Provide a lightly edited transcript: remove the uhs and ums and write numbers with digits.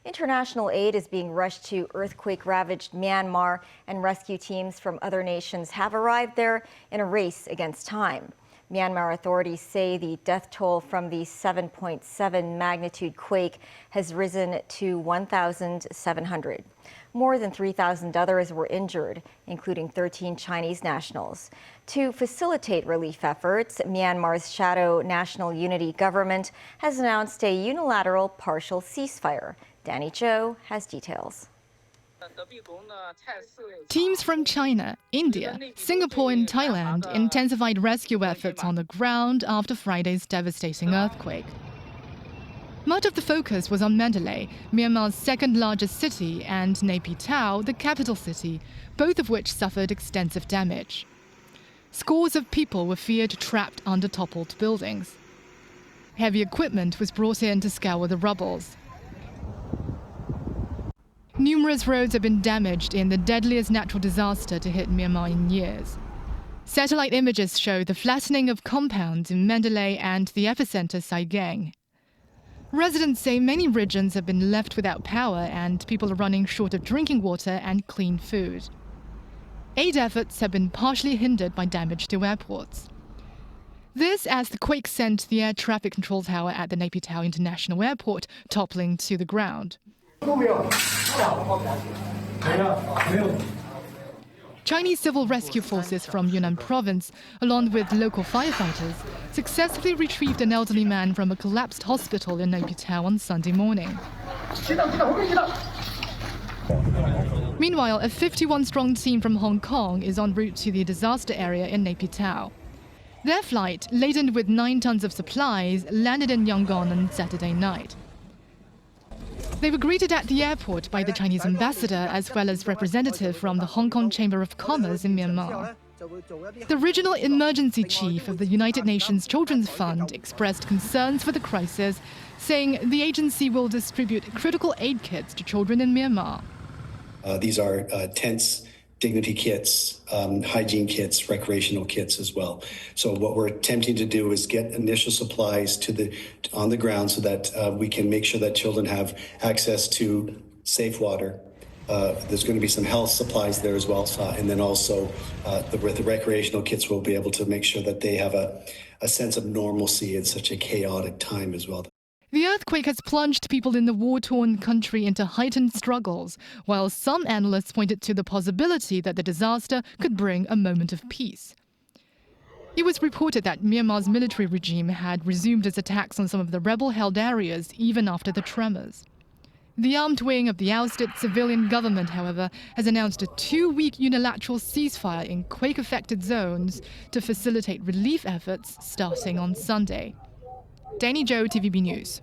International aid is being rushed to earthquake-ravaged Myanmar, and rescue teams from other nations have arrived there in a race against time. Myanmar authorities say the death toll from the 7.7 magnitude quake has risen to 1,700. More than 3,000 others were injured, including 13 Chinese nationals. To facilitate relief efforts, Myanmar's shadow National Unity government has announced a unilateral partial ceasefire. Danny Zhou has details. Teams from China, India, Singapore and Thailand intensified rescue efforts on the ground after Friday's devastating earthquake. Much of the focus was on Mandalay, Myanmar's second-largest city, and Naypyidaw, the capital city, both of which suffered extensive damage. Scores of people were feared trapped under toppled buildings. Heavy equipment was brought in to scour the rubbles. Numerous roads have been damaged in the deadliest natural disaster to hit Myanmar in years. Satellite images show the flattening of compounds in Mandalay and the epicenter Saigon. Residents say many regions have been left without power and people are running short of drinking water and clean food. Aid efforts have been partially hindered by damage to airports. This as the quake sent the air traffic control tower at the Naypyidaw International Airport toppling to the ground. Chinese civil rescue forces from Yunnan province, along with local firefighters, successfully retrieved an elderly man from a collapsed hospital in Naypyidaw on Sunday morning. Meanwhile, a 51-strong team from Hong Kong is en route to the disaster area in Naypyidaw. Their flight, laden with 9 tons of supplies, landed in Yangon on Saturday night. They were greeted at the airport by the Chinese ambassador as well as representatives from the Hong Kong Chamber of Commerce in Myanmar. The regional emergency chief of the United Nations Children's Fund expressed concerns for the crisis, saying the agency will distribute critical aid kits to children in Myanmar. These are tents, dignity kits, hygiene kits, recreational kits as well. So what we're attempting to do is get initial supplies on the ground so that we can make sure that children have access to safe water. There's going to be some health supplies there as well. And then also with the recreational kits, we'll be able to make sure that they have a sense of normalcy in such a chaotic time as well. The earthquake has plunged people in the war-torn country into heightened struggles, while some analysts pointed to the possibility that the disaster could bring a moment of peace. It was reported that Myanmar's military regime had resumed its attacks on some of the rebel-held areas even after the tremors. The armed wing of the ousted civilian government, however, has announced a 2-week unilateral ceasefire in quake-affected zones to facilitate relief efforts starting on Sunday. Danny Zhou, TVB News.